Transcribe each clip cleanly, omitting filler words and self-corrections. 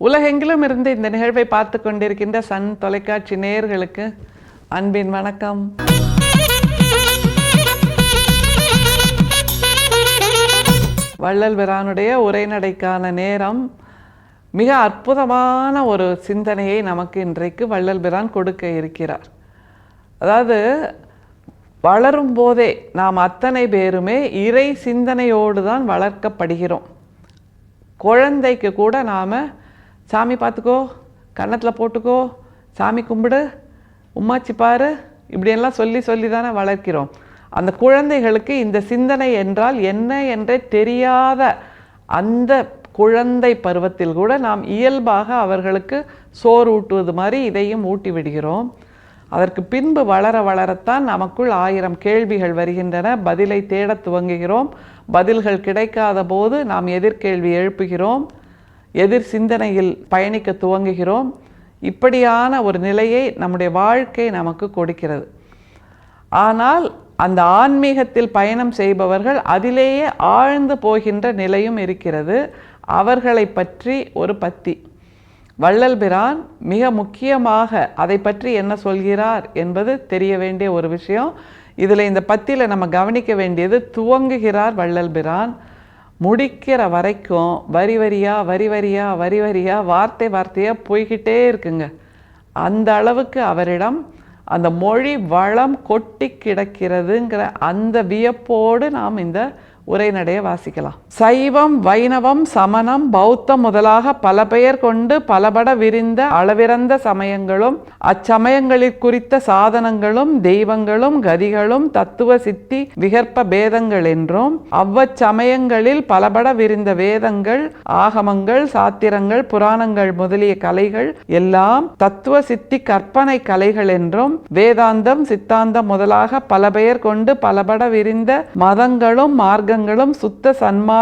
உலகெங்கிலும் இருந்து இந்த நிகழ்வை பார்த்து கொண்டிருக்கின்ற சன் தொலைக்காட்சி நேயர்களுக்கு அன்பின் வணக்கம். வள்ளல் பிரானுடைய உரைநடைக்கான நேரம். மிக அற்புதமான ஒரு சிந்தனையை நமக்கு இன்றைக்கு வள்ளல் பிரான் கொடுக்க இருக்கிறார். அதாவது வளரும் போதே நாம் அத்தனை பேருமே இறை சிந்தனையோடு தான் வளர்க்கப்படுகிறோம். குழந்தைக்கு கூட நாம் சாமி பார்த்துக்கோ, கன்னத்தில் போட்டுக்கோ, சாமி கும்பிடு, உம்மாச்சி பாரு, இப்படியெல்லாம் சொல்லி சொல்லி தானே வளர்க்கிறோம். அந்த குழந்தைகளுக்கு இந்த சிந்தனை என்றால் என்ன என்றே தெரியாத அந்த குழந்தை பருவத்தில் கூட நாம் இயல்பாக அவர்களுக்கு சோறு ஊட்டுவது மாதிரி இதையும் ஊட்டி விடுகிறோம். அதற்கு பின்பு வளர வளரத்தான் நமக்குள் 1000 கேள்விகள் வருகின்றன. பதிலை தேட துவங்குகிறோம். பதில்கள் கிடைக்காத போது நாம் எதிர்கேள்வி எழுப்புகிறோம், எதிர் சிந்தனையில் பயணிக்க துவங்குகிறோம். இப்படியான ஒரு நிலையை நம்முடைய வாழ்க்கை நமக்கு கொடுக்கிறது. ஆனால் அந்த ஆன்மீகத்தில் பயணம் செய்பவர்கள் அதிலேயே ஆழ்ந்து போகின்ற நிலையும் இருக்கிறது. அவர்களை பற்றி ஒரு பத்தி வள்ளல் பிரான் மிக முக்கியமாக அதை பற்றி என்ன சொல்கிறார் என்பது தெரிய வேண்டிய ஒரு விஷயம். இதில் இந்த பத்தியில் நம்ம கவனிக்க வேண்டியது, துவங்குகிறார் வள்ளல் பிரான், முடிக்கிற வரைக்கும் வரி வரியா வரி வரியா வரி வரியா வார்த்தை வார்த்தையாக போய்கிட்டே இருக்குங்க. அந்த அளவுக்கு அவரிடம் அந்த மொழி வளம் கொட்டி கிடக்கிறதுங்கிற அந்த வியப்போடு நாம் இந்த உரைநடையை வாசிக்கலாம். சைவம், வைணவம், சமணம், பௌத்தம் முதலாக பல பெயர் கொண்டு பலபட விரிந்த அளவிறந்த சமயங்களும் அச்சமயங்களில் குறித்த சாதனங்களும் தெய்வங்களும் கதிகளும் தத்துவ சித்தி விகற்ப பேதங்கள் என்றும் அவ்வச்சமயங்களில் பலபட விரிந்த வேதங்கள், ஆகமங்கள், சாத்திரங்கள், புராணங்கள் முதலிய கலைகள் எல்லாம் தத்துவ சித்தி கற்பனை கலைகள் என்றும் வேதாந்தம், சித்தாந்தம் முதலாக பல பெயர் கொண்டு பலபட விரிந்த மதங்களும் மார்க்கங்களும் சுத்த சன்மார்க்க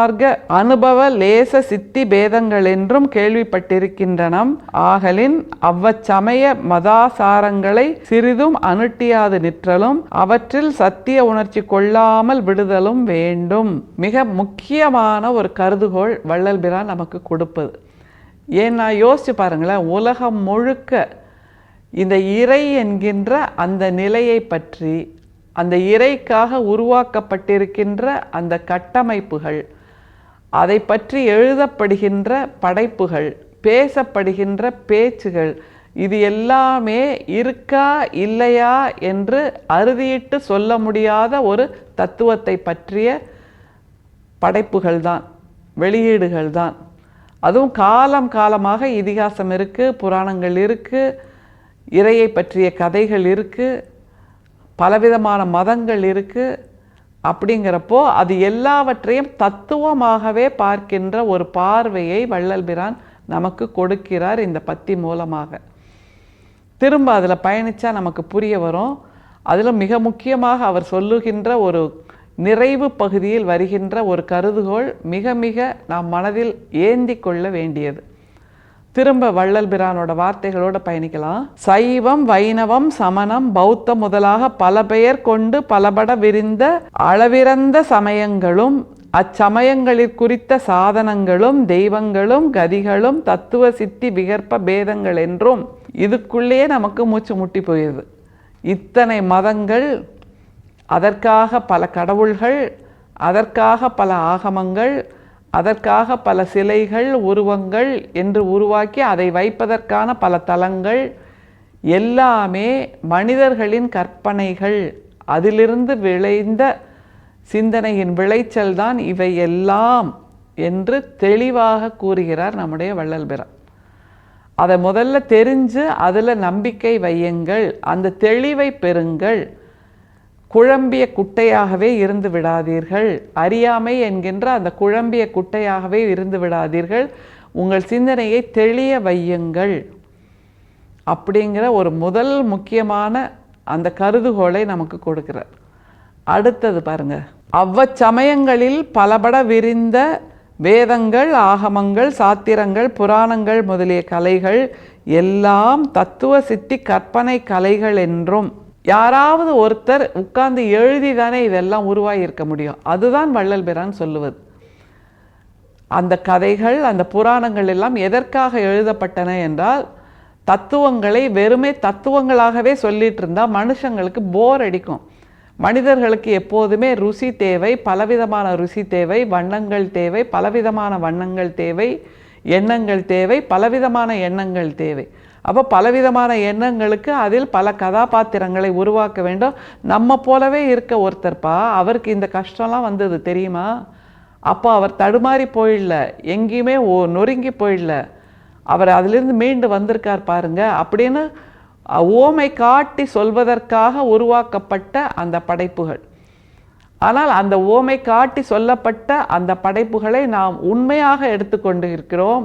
அனுபவ லேச சித்தி பேதங்கள் என்றும் கேள்விப்பட்டிருக்கின்றனம். ஆகலின் அவ்வச்சமய மதாசாரங்களை சிறிதும் அனுட்டியாது நிற்றலும் அவற்றில் சத்திய உணர்ச்சி கொள்ளாமல் விடுதலும் வேண்டும். மிக முக்கியமான ஒரு கருதுகோள் வள்ளல் பிரான் நமக்கு கொடுப்பது. ஏன்னா யோசிச்சு பாருங்களேன், உலகம் முழுக்க இந்த இறை என்கின்ற அந்த நிலையை பற்றி, அந்த இறைக்காக உருவாக்கப்பட்டிருக்கின்ற அந்த கட்டமைப்புகள், அதை பற்றி எழுதப்படுகின்ற படைப்புகள், பேசப்படுகின்ற பேச்சுகள், இது எல்லாமே இருக்கா இல்லையா என்று அறுதியிட்டு சொல்ல முடியாத ஒரு தத்துவத்தை பற்றிய படைப்புகள் தான், வெளியீடுகள் தான். அதுவும் காலம் காலமாக இதிகாசம் இருக்குது, புராணங்கள் இருக்குது, இறையை பற்றிய கதைகள் இருக்குது, பலவிதமான மதங்கள் இருக்குது. அப்படிங்கிறப்போ அது எல்லாவற்றையும் தத்துவமாகவே பார்க்கின்ற ஒரு பார்வையை வள்ளல் பிரான் நமக்கு கொடுக்கிறார் இந்த பத்தி மூலமாக. திரும்ப அதில் பயணித்தா நமக்கு புரிய வரும். அதில் மிக முக்கியமாக அவர் சொல்லுகின்ற ஒரு நிறைவு பகுதியில் வருகின்ற ஒரு கருதுகோள் மிக மிக நாம் மனதில் ஏந்தி கொள்ள வேண்டியது. திரும்ப வள்ளல் பிரானோட வார்த்தைகளோடு பயணிக்கலாம். சைவம், வைணவம், சமணம், பௌத்தம் முதலாக பல பெயர் கொண்டு பலபட விரிந்த அளவிறந்த சமயங்களும் அச்சமயங்களில் குறித்த சாதனங்களும் தெய்வங்களும் கதிகளும் தத்துவ சித்தி விகற்ப பேதங்கள் என்றும், இதுக்குள்ளேயே நமக்கு மூச்சு முட்டி போயிடுது. இத்தனை மதங்கள், அதற்காக பல கடவுள்கள், அதற்காக பல ஆகமங்கள், அதற்காக பல சிலைகள், உருவங்கள் என்று உருவாக்கி அதை வைப்பதற்கான பல தலங்கள் எல்லாமே மனிதர்களின் கற்பனைகள், அதிலிருந்து விளைந்த சிந்தனையின் விளைச்சல் தான் இவை எல்லாம் என்று தெளிவாக கூறுகிறார் நம்முடைய வள்ளல் பிரான். அதை முதல்ல தெரிஞ்சு அதில் நம்பிக்கை வையுங்கள், அந்த தெளிவை பெறுங்கள். குழம்பிய குட்டையாகவே இருந்து விடாதீர்கள். அறியாமை என்கின்ற அந்த குழம்பிய குட்டையாகவே இருந்து விடாதீர்கள். உங்கள் சிந்தனையை தெளிய வையுங்கள் அப்படிங்கிற ஒரு முதல் முக்கியமான அந்த கருதுகோளை நமக்கு கொடுக்கிறார். அடுத்தது பாருங்க, அவ்வச்சமயங்களில் பலபட விரிந்த வேதங்கள், ஆகமங்கள், சாத்திரங்கள், புராணங்கள் முதலிய கலைகள் எல்லாம் தத்துவ சித்தி கற்பனை கலைகள் என்றும், யாராவது ஒருத்தர் உட்கார்ந்து எழுதி தானே இதெல்லாம் உருவாகி இருக்க முடியும். அதுதான் வள்ளல் பிரான் சொல்லுவது. அந்த கதைகள், அந்த புராணங்கள் எல்லாம் எதற்காக எழுதப்பட்டன என்றால், தத்துவங்களை வெறுமே தத்துவங்களாகவே சொல்லிட்டு இருந்தால் மனுஷங்களுக்கு போர் அடிக்கும். மனிதர்களுக்கு எப்போதுமே ருசி தேவை, பலவிதமான ருசி தேவை, வண்ணங்கள் தேவை, பலவிதமான வண்ணங்கள் தேவை, எண்ணங்கள் தேவை, பலவிதமான எண்ணங்கள் தேவை. அப்போ பலவிதமான எண்ணங்களுக்கு அதில் பல கதாபாத்திரங்களை உருவாக்க வேண்டும். நம்ம போலவே இருக்க ஒருத்தர்ப்பா, அவருக்கு இந்த கஷ்டம்லாம் வந்தது தெரியுமா? அப்போ அவர் தடுமாறி போயிடல, எங்கேயுமே நொறுங்கி போயிடல, அவர் அதிலிருந்து மீண்டு வந்திருக்கார் பாருங்க அப்படின்னு ஓமை காட்டி சொல்வதற்காக உருவாக்கப்பட்ட அந்த படைப்புகள். ஆனால் அந்த ஓமை காட்டி சொல்லப்பட்ட அந்த படைப்புகளை நாம் உண்மையாக எடுத்துக்கொண்டு இருக்கிறோம்.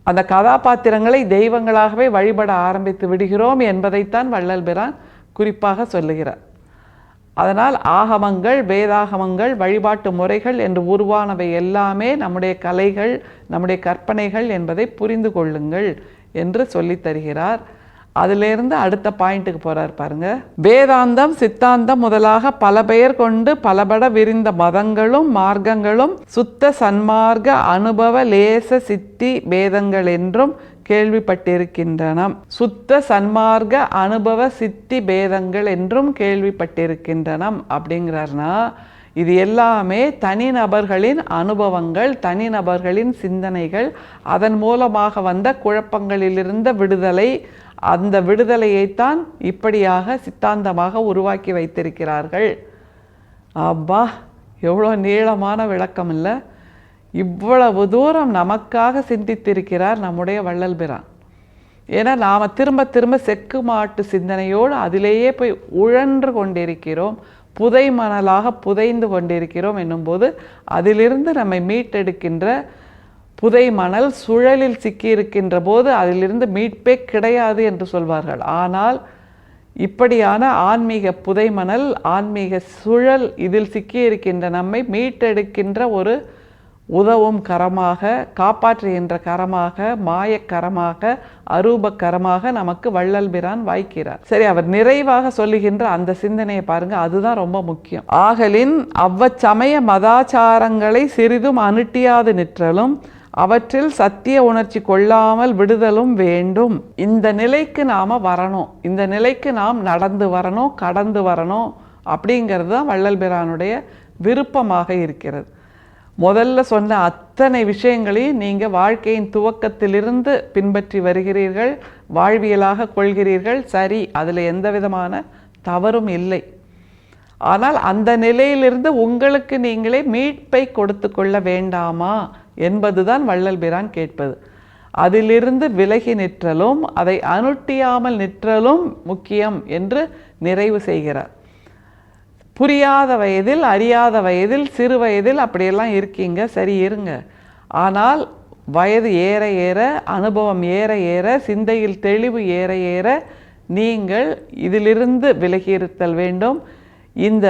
அந்த கதாபாத்திரங்களை தெய்வங்களாகவே வழிபட ஆரம்பித்து விடுகிறோம் என்பதைத்தான் வள்ளல் பிரான் குறிப்பாக சொல்லுகிறார். அதனால் ஆகமங்கள், வேதாகமங்கள், வழிபாட்டு முறைகள் என்று உருவானவை எல்லாமே நம்முடைய கலைகள், நம்முடைய கற்பனைகள் என்பதை புரிந்து கொள்ளுங்கள் என்று சொல்லித் தருகிறார். அதிலிருந்து அடுத்த பாயிண்ட்டுக்கு போகிறார் பாருங்க. வேதாந்தம், சித்தாந்தம் முதலாக பல பெயர் கொண்டு பலபட விரிந்த மதங்களும் மார்க்கங்களும் சுத்த சன்மார்க்க அனுபவ லேச சித்தி பேதங்கள் என்றும் கேள்விப்பட்டிருக்கின்றன. சுத்த சன்மார்க்க அனுபவ சித்தி பேதங்கள் என்றும் கேள்விப்பட்டிருக்கின்றன அப்படிங்கிறார்னா, இது எல்லாமே தனிநபர்களின் அனுபவங்கள், தனிநபர்களின் சிந்தனைகள், அதன் மூலமாக வந்த குழப்பங்களிலிருந்த விடுதலை, அந்த விடுதலையைத்தான் இப்படியாக சித்தாந்தமாக உருவாக்கி வைத்திருக்கிறார்கள். அப்பா, எவ்வளோ நீளமான விளக்கம் இல்லை? இவ்வளவு தூரம் நமக்காக சிந்தித்திருக்கிறார் நம்முடைய வள்ளல் பிரான். ஏன்னா நாம் திரும்ப திரும்ப செக்கு மாட்டு சிந்தனையோடு அதிலேயே போய் உழன்று கொண்டிருக்கிறோம், புதை மணலாக புதைந்து கொண்டிருக்கிறோம் என்னும்போது அதிலிருந்து நம்மை மீட்டெடுக்கின்ற புதை மணல் சுழலில் சிக்கியிருக்கின்ற போது அதிலிருந்து மீட்பே கிடையாது என்று சொல்வார்கள். ஆனால் இப்படியான ஆன்மீக புதைமணல், ஆன்மீக சுழல் இதில் சிக்கியிருக்கின்ற நம்மை மீட்டெடுக்கின்ற ஒரு உதவும் கரமாக, காப்பாற்றுகின்ற கரமாக, மாயக்கரமாக, அரூபக்கரமாக நமக்கு வள்ளல் பிரான் வாய்க்கிறார். சரி, அவர் நிறைவாக சொல்லுகின்ற அந்த சிந்தனையை பாருங்க, அதுதான் ரொம்ப முக்கியம். ஆகலின் அவ்வச்சமய மதாச்சாரங்களை சிறிதும் அனுட்டியாது நிற்றலும் அவற்றில் சத்திய உணர்ச்சி கொள்ளாமல் விடுதலும் வேண்டும். இந்த நிலைக்கு நாம் வரணும், இந்த நிலைக்கு நாம் நடந்து வரணும், கடந்து வரணும் அப்படிங்கிறது தான் வள்ளல் பிரானுடைய விருப்பமாக இருக்கிறது. முதல்ல சொன்ன அத்தனை விஷயங்களையும் நீங்கள் வாழ்க்கையின் துவக்கத்திலிருந்து பின்பற்றி வருகிறீர்கள், வாழ்வியலாக கொள்கிறீர்கள். சரி, அதில் எந்த விதமான தவறும் இல்லை. ஆனால் அந்த நிலையிலிருந்து உங்களுக்கு நீங்களே மீட்பை கொடுத்து கொள்ள வேண்டாமா என்பதுதான் வள்ளல் பிரான் கேட்பது. அதிலிருந்து விலகி நிற்றலும் அதை அனுட்டியாமல் நிற்றலும் முக்கியம் என்று நிறைவு செய்கிறார். புரியாத வயதில், அறியாத வயதில், சிறு வயதில் அப்படியெல்லாம் இருக்கீங்க, சரி இருங்க. ஆனால் வயது ஏற ஏற, அனுபவம் ஏற ஏற, சிந்தையில் தெளிவு ஏற ஏற நீங்கள் இதிலிருந்து விலகியிருத்தல் வேண்டும். இந்த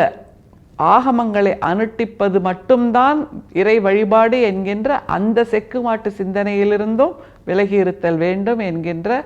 ஆகமங்களை அனுட்டிப்பது மட்டும்தான் இறை வழிபாடு என்கின்ற அந்த செக்கு மாட்டு சிந்தனையிலிருந்தும் விலகியிருத்தல் வேண்டும் என்கின்ற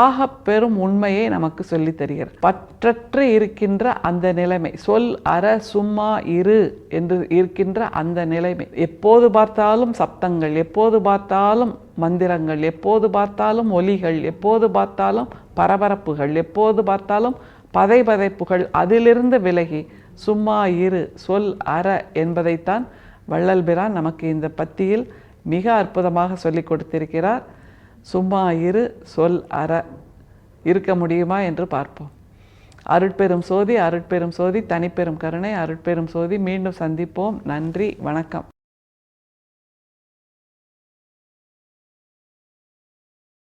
ஆக பெரும் உண்மையை நமக்கு சொல்லித் தருகிறார். பற்றற்று இருக்கின்ற அந்த நிலைமை, சொல் அற சும்மா இரு என்று இருக்கின்ற அந்த நிலைமை, எப்போது பார்த்தாலும் சப்தங்கள், எப்போது பார்த்தாலும் மந்திரங்கள், எப்போது பார்த்தாலும் ஒலிகள், எப்போது பார்த்தாலும் பரபரப்புகள், எப்போது பார்த்தாலும் பதைபதைப்புகள், அதிலிருந்து விலகி சும்மா இரு, சொல் அற என்பதைத்தான் வள்ளல் பிரான் நமக்கு இந்த பத்தியில் மிக அற்புதமாக சொல்லி கொடுத்திருக்கிறார். சும்மா இரு, சொல் அற இருக்க முடியுமா என்று பார்ப்போம். அருட்பெரும் சோதி, அருட்பெரும் சோதி, தனிப்பெரும் கருணை, அருட்பெரும் சோதி. மீண்டும் சந்திப்போம். நன்றி, வணக்கம்.